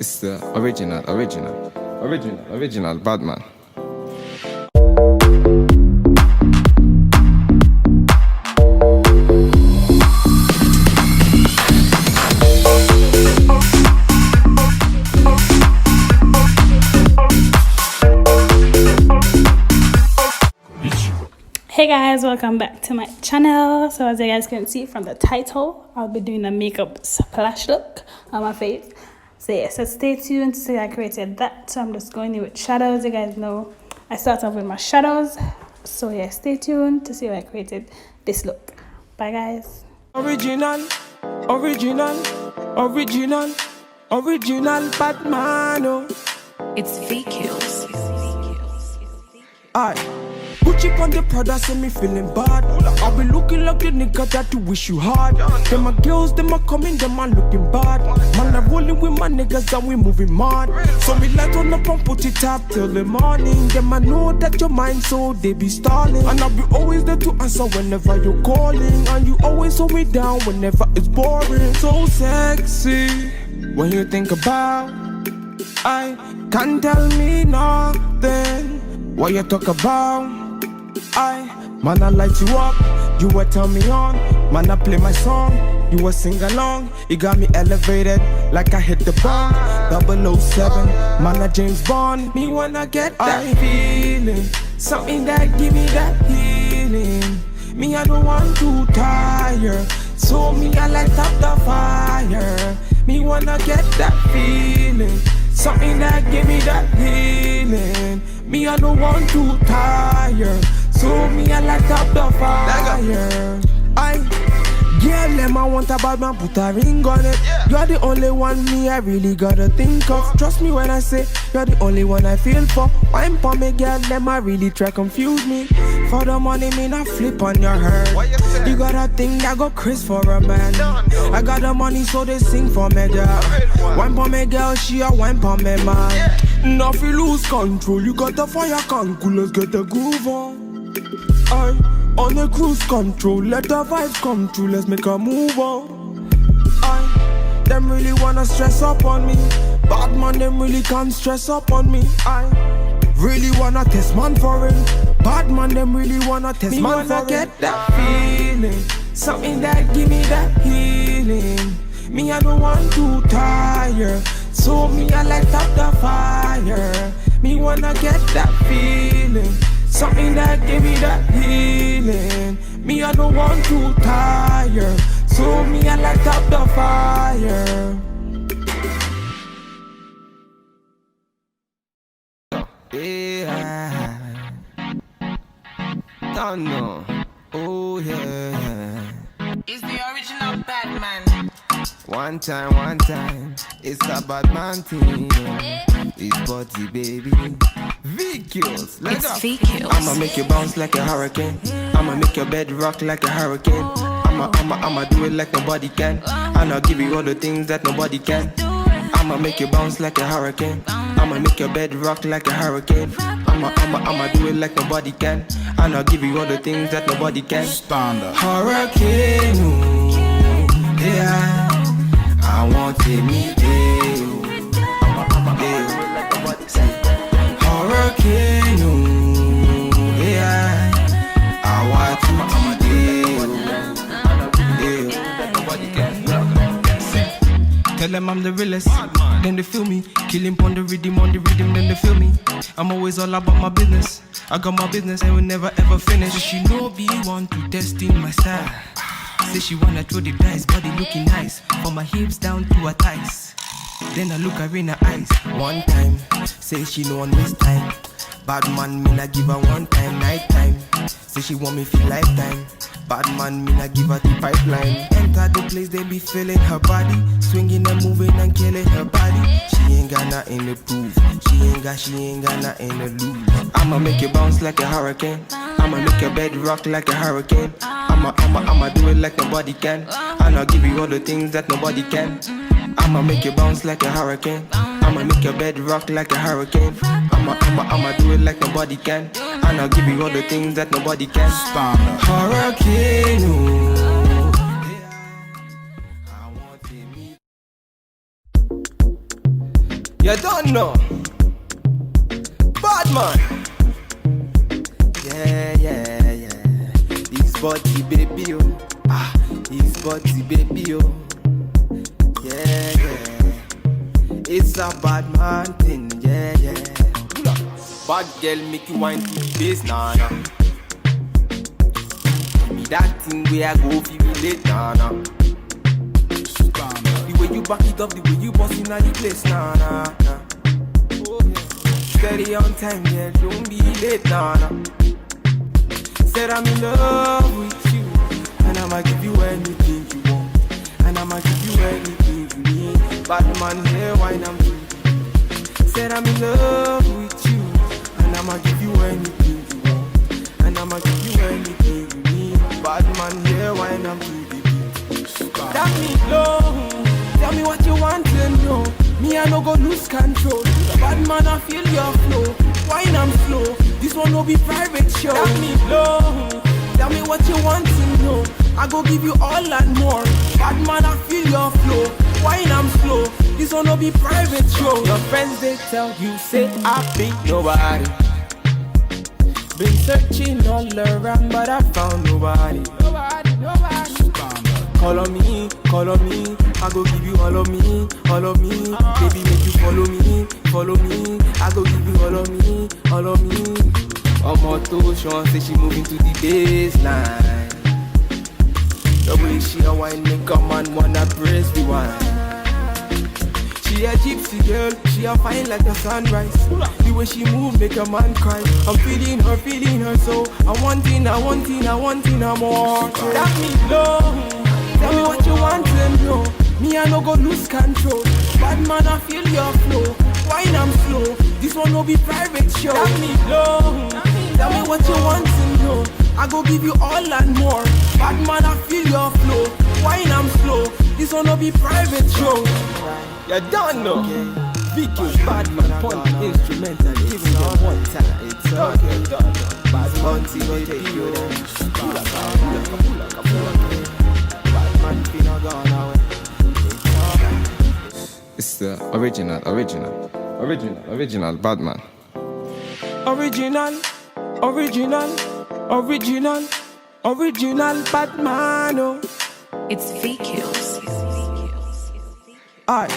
It's the original bad man. Hey guys, welcome back to my channel. So as you guys can see from the title, I'll be doing a makeup splash look on my face. So yeah, so stay tuned to see I created that. So I'm just going in with shadows. You guys know I start off with my shadows. So yeah, stay tuned to see how I created this look. Bye guys. Original Batman. Oh. It's VQs. Aye. Gucci on the Prada, say me feeling bad. I be looking like the nigga that you wish you had. Them my girls, them a coming, them a looking bad. Man, I rolling with my niggas and we moving mad. So me light on up and put it up till the morning. Them I know that your mind, so they be stalling. And I'll be always there to answer whenever you're calling. And you always hold me down whenever it's boring. So sexy when you think about, I can't tell me nothing. What you talk about? Man, I light you up, you will turn me on. Man, I play my song, you will sing along. You got me elevated like I hit the bomb. 007, man, I James Bond. Me wanna get that feeling, something that give me that healing. Me, I don't want to tire, so me, I light up the fire. Me wanna get that feeling, something that give me that healing. Me, I don't want to tire, so me, I light up the fire. Girl, them I want a bad man, put a ring on it. You're the only one me I really gotta think of. Trust me when I say you're the only one I feel for. Wine for me, girl, them I really try confuse me. For the money, me not flip on your head. You got a thing that go Chris for a man. I got the money, so they sing for me, girl. Wine for me, girl, she a wine for me, man. Now if you lose control, you got the fire can cool, let's get the groove on. On a cruise control, let the vibes come true, let's make a move on. Them really wanna stress up on me. Bad man, them really can't stress up on me. I really wanna test man for it. Bad man, them really wanna test me man for it. Me wanna get that feeling, something that give me that healing. Me, I don't want to tire, so me, I light up the fire. Me wanna get that feeling, something that give me that healing. Me, I don't want to tire, so me, I light up the fire. Yeah. Don't know. Oh yeah. It's the original Batman. One time, it's a bad man thing. It's body, baby. VQs, let's go. It's VQs. I'ma make you bounce like a hurricane. I'ma make your bed rock like a hurricane. I'ma do it like nobody can. And I'll give you all the things that nobody can. I'ma make you bounce like a hurricane. I'ma make your bed rock like a hurricane. I'ma do it like nobody can. And I'll give you all the things that nobody can. Standard. Hurricane, ooh, yeah. I want to meet you. Hurricane, ooh, yeah. I want to meet you. Tell them I'm the realest, then they feel me. Kill him on the rhythm, then they feel me. I'm always all about my business. I got my business and will never ever finish. So she know be want to test in my style. Say she wanna throw the dice, body looking nice. From my hips down to her thighs. Then I look her in her eyes. One time, say she no one waste time. Bad man, me not give her one time, night time. Say she want me feel lifetime. Bad man, me not give her the pipeline. Enter the place, they be feeling her body. Swinging and moving and killing her body. She ain't got nothing to prove. She ain't got nothing to lose. I'ma make you bounce like a hurricane. I'ma make your bed rock like a hurricane. I'ma do it like nobody can. And I'll give you all the things that nobody can. I'ma make you bounce like a hurricane. I'ma make your bed rock like a hurricane. I'ma do it like nobody can. And I'll give you all the things that nobody can. Standard. Hurricane, ooh. You don't know. Bad man. Yeah. His body baby, oh. His body baby, oh. Yeah. It's a bad man thing, yeah. Bad girl make you wine to the bass, nah. Give me that thing where I go feel relate, nah. The way you back it up, the way you bust in the place, nah. Steady on time, yeah, don't be late, nah. Said I'm in love with you, and I'ma give you anything you want, and I'ma give you anything you need. Bad man here, wine I'm doing. Said I'm in love with you, and I'ma give you anything you want, and I'ma give you anything you need. Bad man here, wine I'm doing. Tell me low, tell me what you want to know. Me I no go lose control. Bad man I feel your flow, wine I'm slow. This one no be private show. Tell me low, tell me what you want to know. I go give you all and more. Bad man I feel your flow, wine I'm slow. This one no be private show. Your friends they tell you say I be nobody. Been searching all around but I found nobody. Call on me, I go give you all of me. Baby, make you follow me. I go give you all of me. Omoto Sean say she moving to the baseline. The way she a wine make a man wanna praise the wine. She a gypsy girl, she a fine like the sunrise. The way she move make a man cry. I'm feeling her so I want it more. Tell me low, tell me what you want to know. Me I no go lose control. Bad man I feel your flow, wine I'm slow. This one no be private show. Tell me low, tell me what you want to know. I go give you all and more. Bad man I feel your flow, wine I'm slow. This one no be private show. You don't know. Vicky's bad man point instrumental. Even your one time. It's okay. Bad hunting will take you there. Bad man finna gone away. It's the original bad man. Original bad man. Oh. It's VQs. Aye.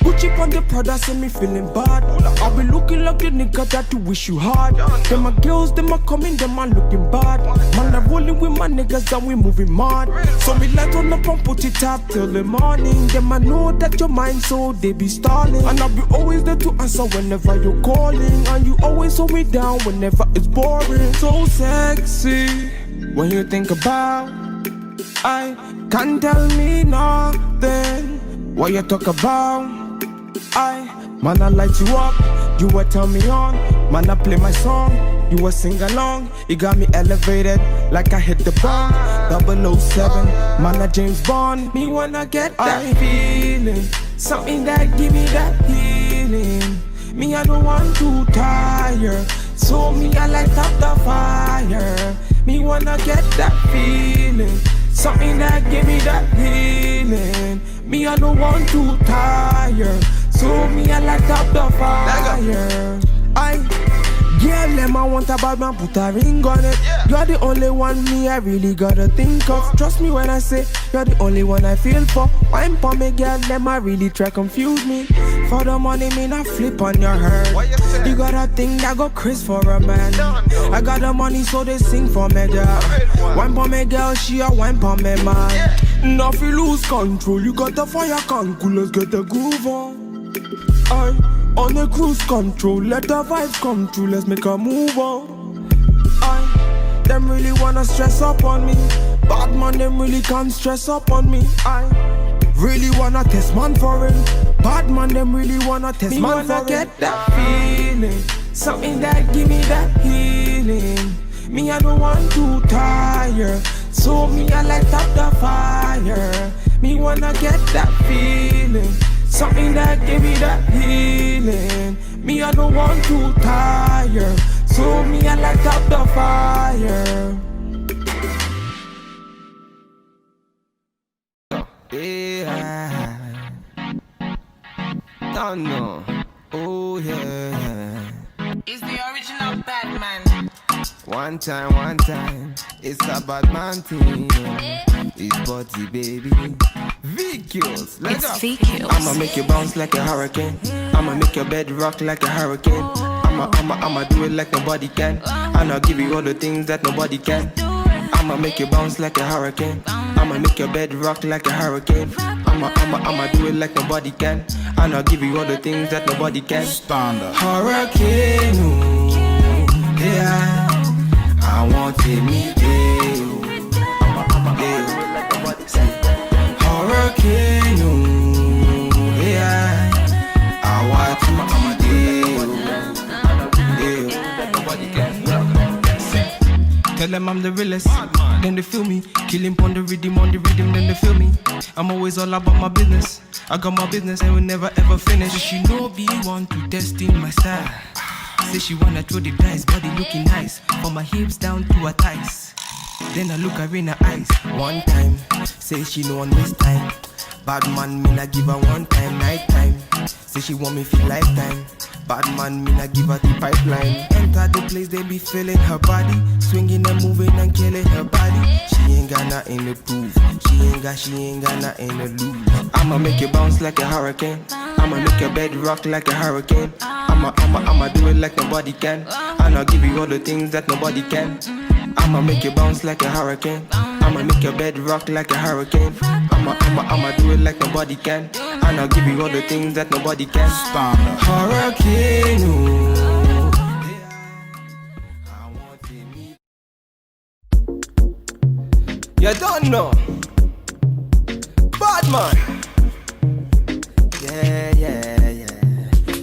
Gucci on the Prada, say me feeling bad. I be looking like the nigga that you wish you had. Them my girls, them a coming, them a looking bad. Man, I rolling with my niggas and we moving mad. So me light on up and put it up till the morning. Them I know that your mind, so they be stalling. And I be always there to answer whenever you're calling. And you always hold me down whenever it's boring. So sexy when you think about. I can't tell me nothing. What you talk about? Man, I light you up, you will turn me on. Man, I play my song, you will sing along. You got me elevated like I hit the bomb. 007, man, I James Bond. Me wanna get that feeling, something that give me that healing. Me, I don't want to tire, so me, I light up the fire. Me wanna get that feeling, something that give me that healing. Me, I don't want to tire, so me, I light up the fire. Girl, them I want a bad man, put a ring on it. You're the only one me I really gotta think of. Trust me when I say you're the only one I feel for. Wine for me, girl, them I really try confuse me. For the money, me not flip on your head. You got a thing that go Chris for a man. I got the money, so they sing for me, girl. Wine for me, girl, she a wine for me, man. Now if you lose control, you got the fire can cool, let's get the groove on. On a cruise control, let the vibes come true, let's make a move on. Them really wanna stress up on me. Bad man, them really can't stress up on me. I really wanna test man for it. Bad man, them really wanna test man for it. Me wanna get that feeling, something that give me that healing. Me, I don't want to tire, so me, I light up the fire. Me wanna get that feeling, something that give me that healing. Me, I don't want to tire, so me, I light up the fire. Yeah. Don't know. Oh yeah. It's the original Batman. One time, it's a bad man thing. It's body, baby. VQs, let's It's go. VQs. I'ma make you bounce like a hurricane. I'ma make your bed rock like a hurricane. I'ma do it like nobody can. And I'll give you all the things that nobody can. I'ma make you bounce like a hurricane. I'ma make your bed rock like a hurricane. I'ma do it like nobody can. And I'll give you all the things that nobody can. Standard. Hurricane, ooh, yeah. I want to meet you. Hurricane, ooh, yeah. I want to meet you. Tell them I'm the realest, then they feel me. Killing on the rhythm, then they feel me. I'm always all about my business. I got my business and will never ever finish. She know be want to test in my style. Say she wanna throw the dice, body looking nice. From my hips down to her thighs. Then I look her in her eyes. One time, say she no one waste time. Bad man, me not give her one time, night time. Say she want me for lifetime. Bad man, me not give her the pipeline. Enter the place, they be feeling her body. Swinging and moving and killing her body. She ain't got nothing to prove. She ain't got nothing to lose. I'ma make you bounce like a hurricane. I'ma make your bed rock like a hurricane. I'ma do it like nobody can. And I'll give you all the things that nobody can. I'ma make you bounce like a hurricane. I'ma make your bed rock like a hurricane. I'ma do it like nobody can. And I'll give you all the things that nobody can. Standard. Hurricane, ooh. You don't know. Bad man. Yeah.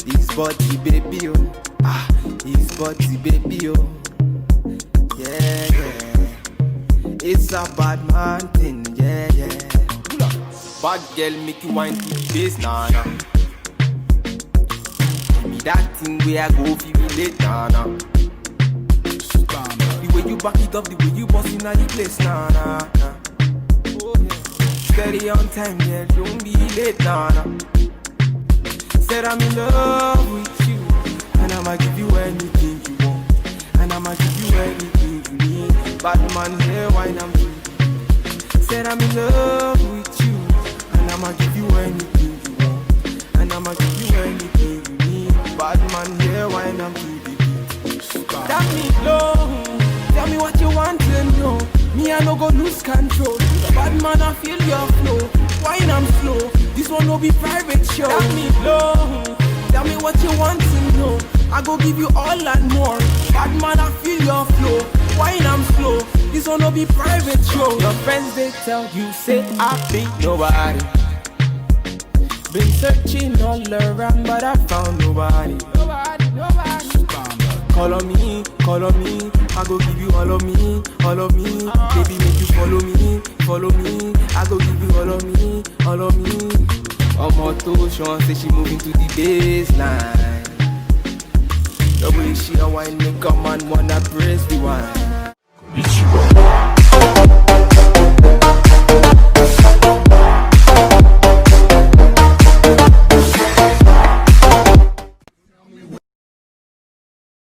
This body baby, oh. This body baby, oh. Yeah. It's a bad man thing, yeah. Bad girl make you wine to the bass, nah. Give me that thing where I go feel me late, nah. The way you back it up, the way you boss in the place, nah. Oh, yeah. Steady on time, yeah, don't be late, nah. Said I'm in love with you, and I'ma give you anything you want, and I'ma give you anything you need. Bad man here, wine I'm doing. Said I'm in love with you, and I'ma give you anything you want, and I'ma give you anything you need. Bad man here, wine I'm doing. Tell me low, tell me what you want to know. Me I no go lose control. Bad man I feel your flow. Wine I'm slow. This one no be private show. Tell me low, tell me what you want to know. I go give you all and more. Bad man I feel your flow. Wine I'm slow. This one no be private show. Your friends they tell you say I be nobody. Been searching all around but I found nobody. Call on me, I go give you all of me. Baby, make you follow me, I go give you all of me. I'm to Sean say she moving to the baseline. The way she a wine make a man wanna praise the wine.